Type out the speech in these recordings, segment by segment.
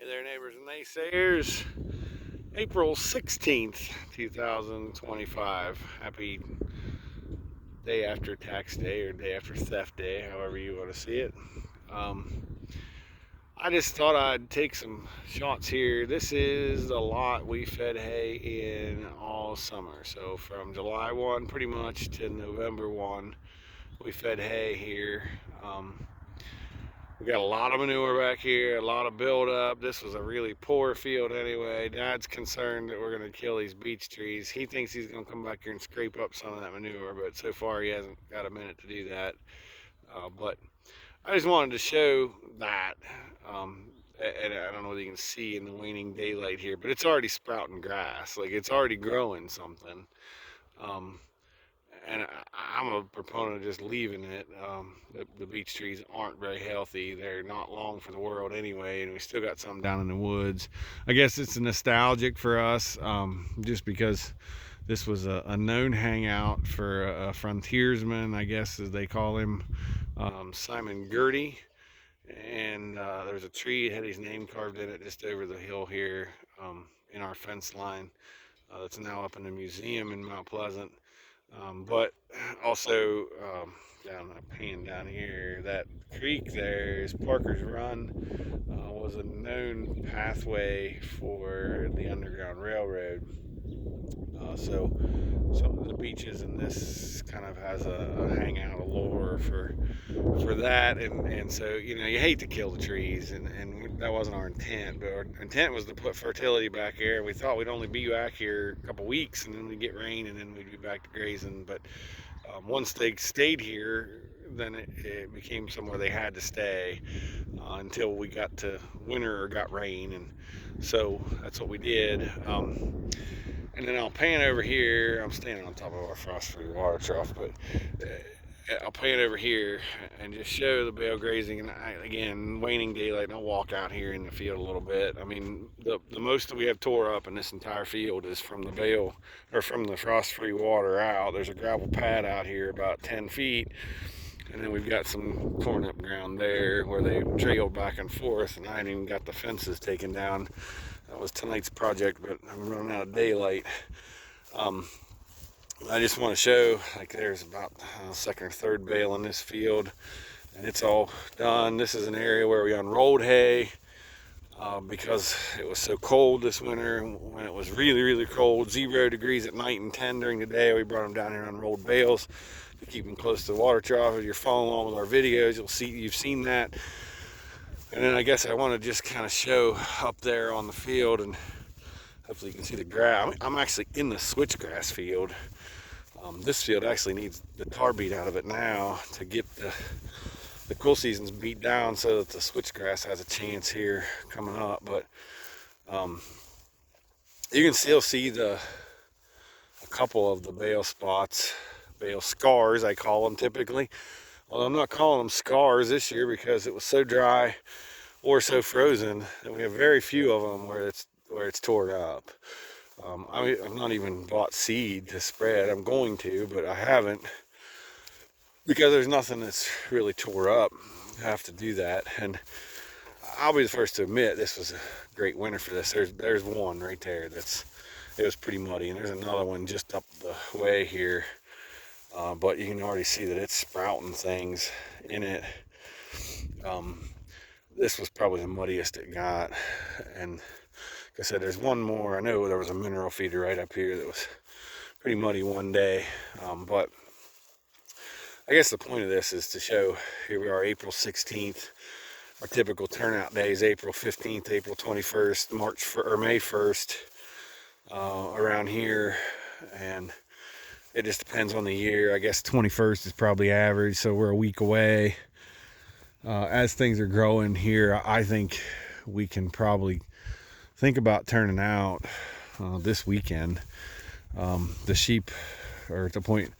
Hey there, neighbors and naysayers. April 16th, 2025. Happy day after tax day or day after theft day, however you want to see it. Um, I just thought I'd take some shots here. This is the lot we fed hay in all summer. So from July 1 pretty much to November 1, we fed hay here. We got a lot of manure back here, a lot of buildup. This was a really poor field anyway. Dad's concerned that we're going to kill these beech trees. He thinks he's going to come back here and scrape up some of that manure, but so far he hasn't got a minute to do that. But I just wanted to show that. And I don't know whether you can see in the waning daylight here, but it's already sprouting grass. Like, it's already growing something. Um, and I'm a proponent of just leaving it. The beech trees aren't very healthy. They're not long for the world anyway, and we still got some down in the woods. I guess it's nostalgic for us, just because this was a known hangout for a frontiersman, I guess as they call him, Simon Girty. And there's a tree, it had his name carved in it just over the hill here, in our fence line. That's now up in the museum in Mount Pleasant. But also, down a pan down here, that creek there is Parker's Run. Was a known pathway for the Underground Railroad. So some of the beaches in this kind of has a hangout allure for that, and so you hate to kill the trees, and that wasn't our intent. But our intent was to put fertility back here. We thought we'd only be back here a couple weeks, and then we'd get rain, and then we'd be back to grazing. But once they stayed here, then it became somewhere they had to stay until we got to winter or got rain, and so that's what we did. And then I'll pan over here. I'm standing on top of our frost-free water trough, but I'll pan over here and just show the bale grazing. And again, waning daylight, and I'll walk out here in the field a little bit. I mean, the most that we have tore up in this entire field is from the bale, or from the frost-free water out. There's a gravel pad out here about 10 feet. And then we've got some torn up ground there where they trailed back and forth, and I hadn't even got the fences taken down. That was tonight's project, but I'm running out of daylight. I just want to show, like, there's about second or third bale in this field, and it's all done. This is an area where we unrolled hay because it was so cold this winter. When it was really, really cold, 0 degrees at night and 10 during the day, we brought them down here and unrolled bales to keep them close to the water trough. If you're following along with our videos, you've seen that. And then I guess I want to just kind of show up there on the field, and hopefully you can see the grass. I'm actually in the switchgrass field. This field actually needs the tar beat out of it now to get the cool seasons beat down so that the switchgrass has a chance here coming up. But you can still see a couple of the bale spots, bale scars I call them typically. Although I'm not calling them scars this year because it was so dry or so frozen that we have very few of them where it's torn up. I've not even bought seed to spread. I'm going to, but I haven't because there's nothing that's really tore up. I have to do that, and I'll be the first to admit this was a great winter for this. There's one right there it was pretty muddy, and there's another one just up the way here. But you can already see that it's sprouting things in it. This was probably the muddiest it got. And like I said, there's one more. I know there was a mineral feeder right up here that was pretty muddy one day. But I guess the point of this is to show, here we are, April 16th. Our typical turnout day is April 15th, April 21st, May 1st, around here. And it just depends on the year. I guess 21st is probably average, so we're a week away. As things are growing here, I think we can probably think about turning out this weekend. The sheep are at the point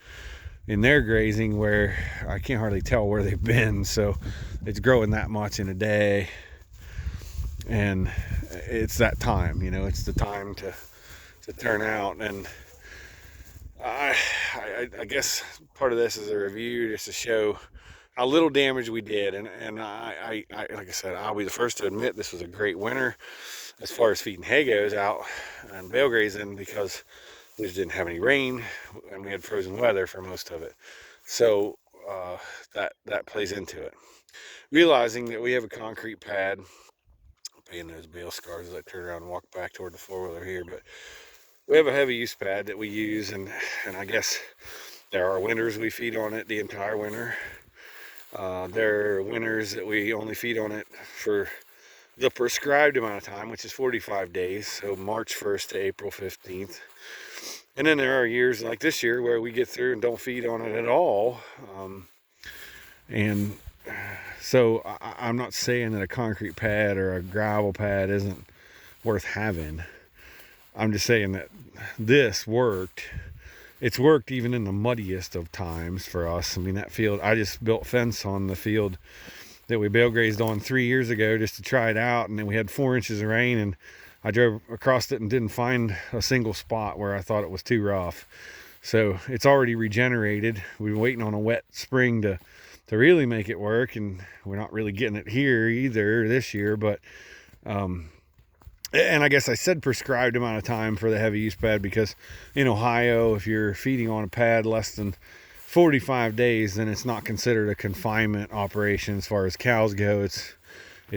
in their grazing where I can't hardly tell where they've been, so it's growing that much in a day. And it's that time, it's the time to turn out. And I guess part of this is a review just to show how little damage we did. And I like I said, I'll be the first to admit this was a great winter as far as feeding hay goes out and bale grazing, because we just didn't have any rain and we had frozen weather for most of it. So that plays into it. Realizing that we have a concrete pad, paying those bale scars as I turn around and walk back toward the four-wheeler here, but we have a heavy use pad that we use, and I guess there are winters we feed on it the entire winter. There are winters that we only feed on it for the prescribed amount of time, which is 45 days, so March 1st to April 15th. And then there are years like this year where we get through and don't feed on it at all. And so I'm not saying that a concrete pad or a gravel pad isn't worth having. I'm just saying that this worked. It's worked even in the muddiest of times for us. I mean, that field, I just built fence on the field that we bale grazed on 3 years ago just to try it out, and then we had 4 inches of rain, and I drove across it and didn't find a single spot where I thought it was too rough. So it's already regenerated. We've been waiting on a wet spring to really make it work, and we're not really getting it here either this year. But and I guess I said prescribed amount of time for the heavy use pad because in Ohio, if you're feeding on a pad less than 45 days, then it's not considered a confinement operation. As far as cows go, it's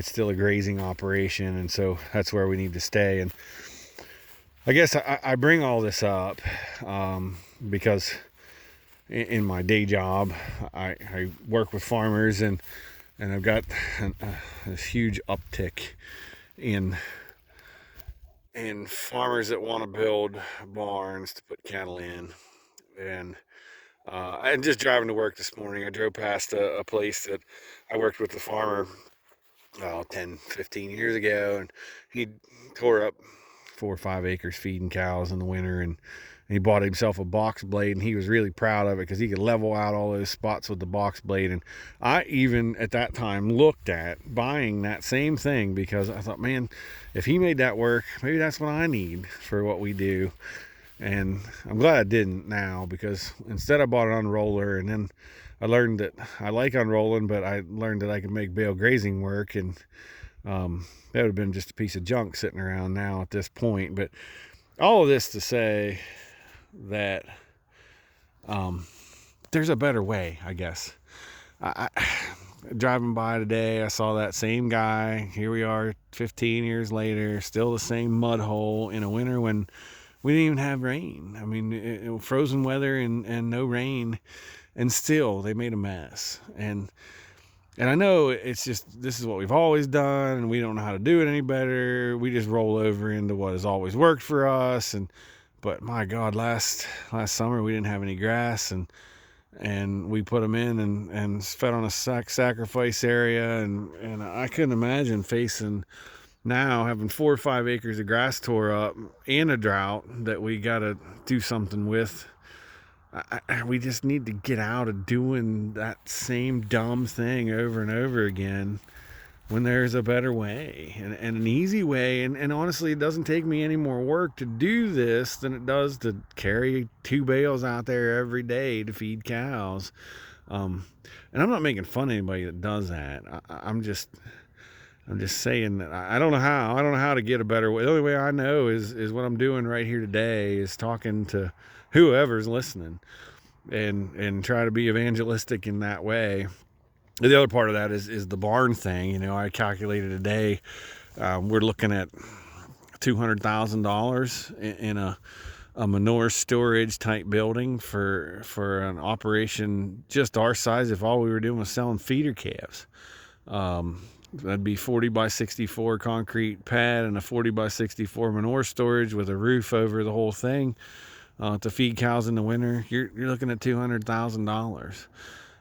still a grazing operation, and so that's where we need to stay. And I guess I bring all this up because in my day job, I work with farmers, and I've got this huge uptick in farmers that want to build barns to put cattle in. And just driving to work this morning, I drove past a place that I worked with the farmer 10-15 years ago, and he tore up 4 or 5 acres feeding cows in the winter, and he bought himself a box blade, and he was really proud of it because he could level out all those spots with the box blade. And I even at that time looked at buying that same thing because I thought, man, if he made that work, maybe that's what I need for what we do. And I'm glad I didn't now, because instead I bought an unroller, and then I learned that I like unrolling, but I learned that I could make bale grazing work, and that would have been just a piece of junk sitting around now at this point. But all of this to say that there's a better way, I guess. I driving by today, I saw that same guy. Here we are 15 years later, still the same mud hole in a winter when we didn't even have rain. I mean, frozen weather and no rain, and still they made a mess. And I know it's just, this is what we've always done, and we don't know how to do it any better. We just roll over into what has always worked for us. But my God, last summer we didn't have any grass, and we put them in and fed on a sacrifice area, and I couldn't imagine facing now having 4 or 5 acres of grass tore up and a drought that we got to do something with. We just need to get out of doing that same dumb thing over and over again when there's a better way and an easy way. And honestly, it doesn't take me any more work to do this than it does to carry 2 bales out there every day to feed cows. And I'm not making fun of anybody that does that. I'm just saying that I don't know how to get a better way. The only way I know is what I'm doing right here today, is talking to whoever's listening and try to be evangelistic in that way. The other part of that is the barn thing. You know, I calculated today, we're looking at $200,000 in a manure storage type building for an operation just our size if all we were doing was selling feeder calves. That'd be 40 by 64 concrete pad and a 40 by 64 manure storage with a roof over the whole thing to feed cows in the winter. You're looking at $200,000,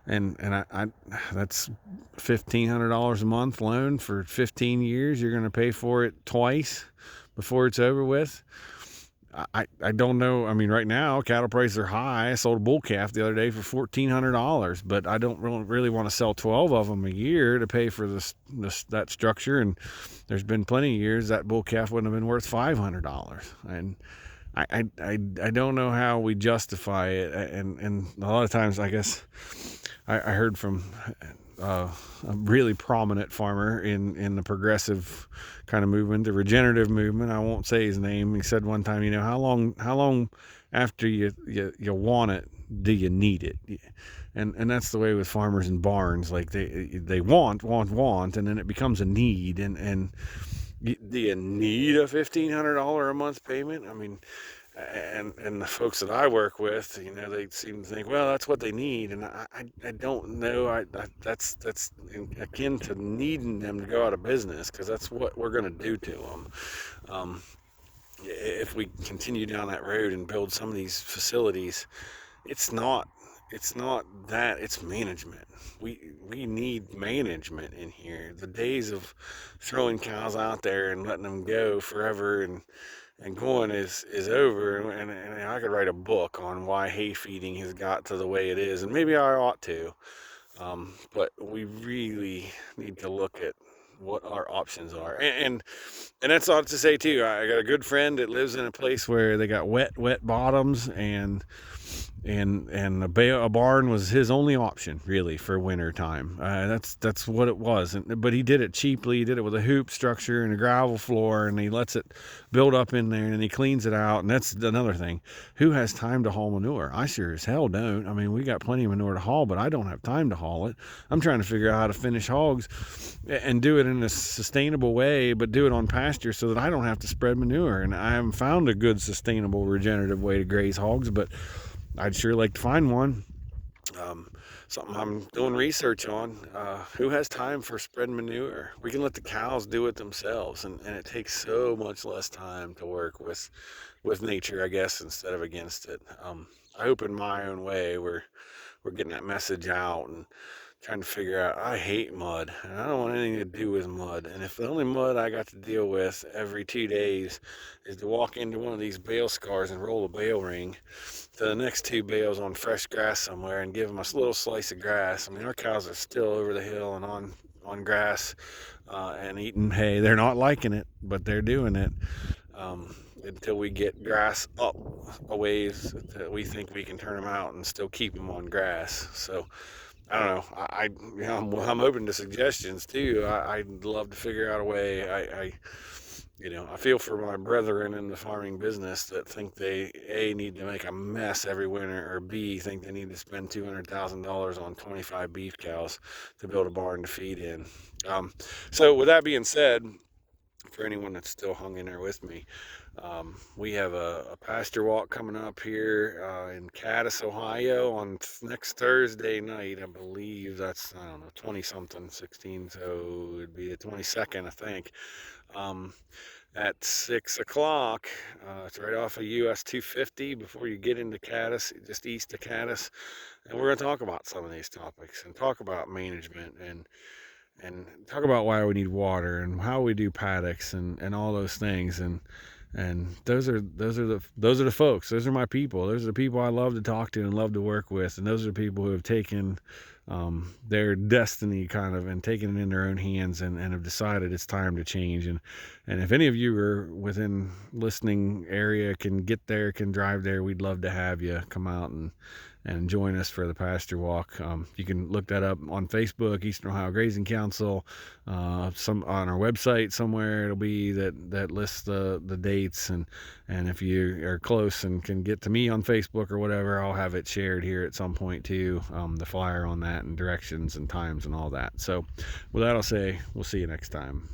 and I that's $1,500 a month loan for 15 years. You're going to pay for it twice before it's over with. I don't know. I mean, right now cattle prices are high. I sold a bull calf the other day for $1,400, but I don't really want to sell 12 of them a year to pay for that structure. And there's been plenty of years that bull calf wouldn't have been worth $500. And I don't know how we justify it, and a lot of times I guess I heard from a really prominent farmer in the progressive kind of movement, the regenerative movement. I won't say his name. He said one time, how long after you want it do you need it? And that's the way with farmers and barns. Like they want, and then it becomes a need. And do you need a $1,500 a month payment? I mean, and the folks that I work with, they seem to think, well, that's what they need, and I don't know. That's akin to needing them to go out of business, because that's what we're going to do to them. If we continue down that road and build some of these facilities, it's not that, it's management. We need management in here. The days of throwing cows out there and letting them go forever and going is over, and I could write a book on why hay feeding has got to the way it is, and maybe I ought to, but we really need to look at what our options are, and that's all to say too. I got a good friend that lives in a place where they got wet bottoms, and a barn was his only option really for winter time. That's what it was. But he did it cheaply. He did it with a hoop structure and a gravel floor, and he lets it build up in there, and he cleans it out. And that's another thing. Who has time to haul manure? I sure as hell don't. I mean, we got plenty of manure to haul, but I don't have time to haul it. I'm trying to figure out how to finish hogs and do it in a sustainable way, but do it on pasture so that I don't have to spread manure. And I haven't found a good, sustainable, regenerative way to graze hogs, but I'd sure like to find one. Something I'm doing research on. Who has time for spreading manure? We can let the cows do it themselves, and it takes so much less time to work with nature, I guess, instead of against it. I hope in my own way we're getting that message out and trying to figure out, I hate mud, and I don't want anything to do with mud. And if the only mud I got to deal with every 2 days is to walk into one of these bale scars and roll a bale ring to the next 2 bales on fresh grass somewhere and give them a little slice of grass. I mean, our cows are still over the hill and on grass and eating hay. They're not liking it, but they're doing it until we get grass up a ways that we think we can turn them out and still keep them on grass. So I don't know. I'm open to suggestions too. I'd love to figure out a way. I feel for my brethren in the farming business that think they A, need to make a mess every winter, or B, think they need to spend $200,000 on 25 beef cows to build a barn to feed in. So with that being said, for anyone that's still hung in there with me, we have a pasture walk coming up here in Cadiz, Ohio on next Thursday night. I believe that's, 20 something, 16, so it'd be the 22nd, I think, at 6 o'clock. It's right off of US 250 before you get into Cadiz, just east of Cadiz, and we're going to talk about some of these topics and talk about management and talk about why we need water and how we do paddocks and all those things. And those are the folks. Those are my people. Those are the people I love to talk to and love to work with. And those are the people who have taken their destiny kind of and taken it in their own hands and have decided it's time to change. And if any of you are within listening area, can get there, can drive there, we'd love to have you come out and join us for the pasture walk. You can look that up on Facebook, Eastern Ohio Grazing Council. Some on our website somewhere it'll be that lists the dates, and if you are close and can get to me on Facebook or whatever, I'll have it shared here at some point too, the flyer on that and directions and times and all that. So with that, I'll say we'll see you next time.